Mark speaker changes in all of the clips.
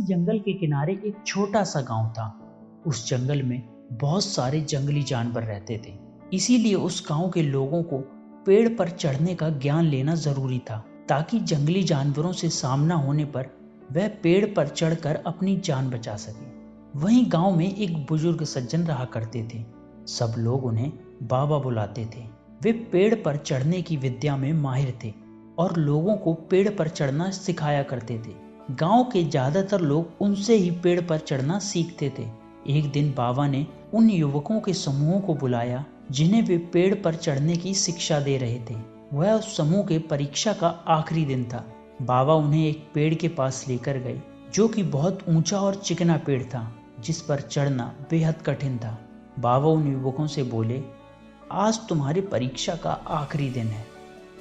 Speaker 1: जंगल के किनारे एक छोटा सा गांव था। उस जंगल में बहुत सारे जंगली जानवर रहते थे, इसीलिए उस गांव के लोगों को पेड़ पर चढ़ने का ज्ञान लेना जरूरी था, ताकि जंगली जानवरों से सामना होने पर वह पेड़ पर चढ़कर अपनी जान बचा सके। वहीं गांव में एक बुजुर्ग सज्जन रहा करते थे। सब लोग उन्हें बाबा बुलाते थे। वे पेड़ पर चढ़ने की विद्या में माहिर थे और लोगों को पेड़ पर चढ़ना सिखाया करते थे। गांव के ज्यादातर लोग उनसे ही पेड़ पर चढ़ना सीखते थे। एक दिन बाबा ने उन युवकों के समूहों को बुलाया जिन्हें वे पेड़ पर चढ़ने की शिक्षा दे रहे थे। वह उस समूह के परीक्षा का आखिरी दिन था। बाबा उन्हें एक पेड़ के पास लेकर गए, जो कि बहुत ऊंचा और चिकना पेड़ था, जिस पर चढ़ना बेहद कठिन था। बाबा उन युवकों से बोले, आज तुम्हारी परीक्षा का आखिरी दिन है।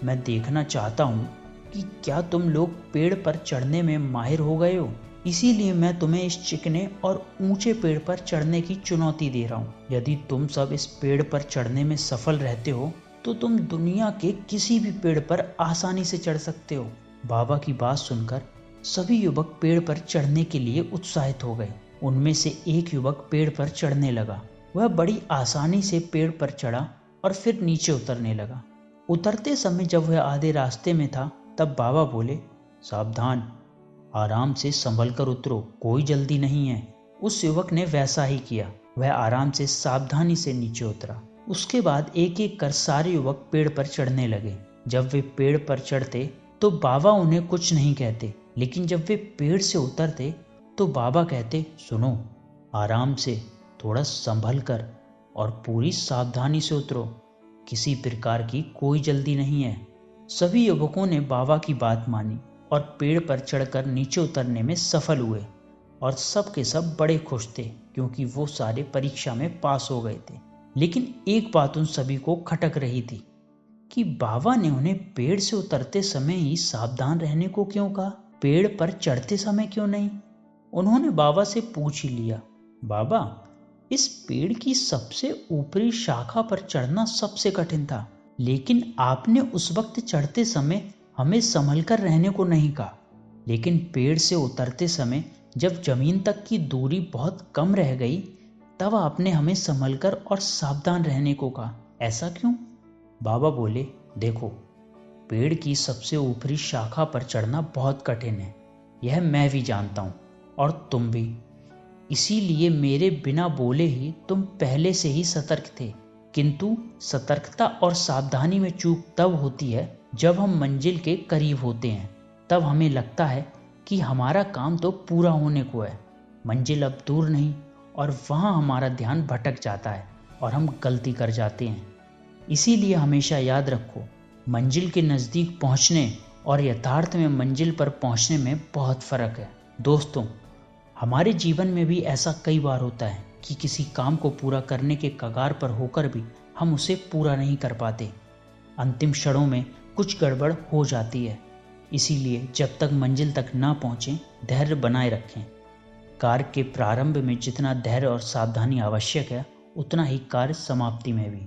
Speaker 1: मैं देखना चाहता हूँ कि क्या तुम लोग पेड़ पर चढ़ने में माहिर हो गए हो। इसीलिए मैं तुम्हें इस चिकने और ऊंचे पेड़ पर चढ़ने की चुनौती दे रहा हूँ। यदि तुम सब इस पेड़ पर चढ़ने में सफल रहते हो तो तुम दुनिया के किसी भी पेड़ पर आसानी से चढ़ सकते हो। बाबा की बात सुनकर सभी युवक पेड़ पर चढ़ने के लिए उत्साहित हो गए। उनमें से एक युवक पेड़ पर चढ़ने लगा। वह बड़ी आसानी से पेड़ पर चढ़ा और फिर नीचे उतरने लगा। उतरते समय जब वह आधे रास्ते में था, तब बाबा बोले, सावधान, आराम से संभल कर उतरो, कोई जल्दी नहीं है। उस युवक ने वैसा ही किया। वह आराम से सावधानी से नीचे उतरा। उसके बाद एक एक कर सारे युवक पेड़ पर चढ़ने लगे। जब वे पेड़ पर चढ़ते तो बाबा उन्हें कुछ नहीं कहते, लेकिन जब वे पेड़ से उतरते तो बाबा कहते, सुनो, आराम से, थोड़ा संभल कर और पूरी सावधानी से उतरो, किसी प्रकार की कोई जल्दी नहीं है। सभी युवकों ने बाबा की बात मानी और पेड़ पर चढ़कर नीचे उतरने में सफल हुए और सब के सब बड़े खुश थे, क्योंकि वो सारे परीक्षा में पास हो गए थे। लेकिन एक बात उन सभी को खटक रही थी कि बाबा ने उन्हें पेड़ से उतरते समय ही सावधान रहने को क्यों कहा, पेड़ पर चढ़ते समय क्यों नहीं। उन्होंने बाबा से पूछ ही लिया, बाबा, इस पेड़ की सबसे ऊपरी शाखा पर चढ़ना सबसे कठिन था, लेकिन आपने उस वक्त चढ़ते समय हमें संभल कर रहने को नहीं कहा, लेकिन पेड़ से उतरते समय जब जमीन तक की दूरी बहुत कम रह गई तब आपने हमें संभल कर और सावधान रहने को कहा, ऐसा क्यों। बाबा बोले, देखो, पेड़ की सबसे ऊपरी शाखा पर चढ़ना बहुत कठिन है, यह मैं भी जानता हूँ और तुम भी। इसीलिए मेरे बिना बोले ही तुम पहले से ही सतर्क थे। किंतु सतर्कता और सावधानी में चूक तब होती है जब हम मंजिल के करीब होते हैं। तब हमें लगता है कि हमारा काम तो पूरा होने को है, मंजिल अब दूर नहीं, और वहाँ हमारा ध्यान भटक जाता है और हम गलती कर जाते हैं। इसीलिए हमेशा याद रखो, मंजिल के नज़दीक पहुँचने और यथार्थ में मंजिल पर पहुँचने में बहुत फ़र्क है। दोस्तों, हमारे जीवन में भी ऐसा कई बार होता है कि किसी काम को पूरा करने के कगार पर होकर भी हम उसे पूरा नहीं कर पाते। अंतिम क्षणों में कुछ गड़बड़ हो जाती है। इसीलिए जब तक मंजिल तक ना पहुँचें, धैर्य बनाए रखें। कार्य के प्रारंभ में जितना धैर्य और सावधानी आवश्यक है, उतना ही कार्य समाप्ति में भी।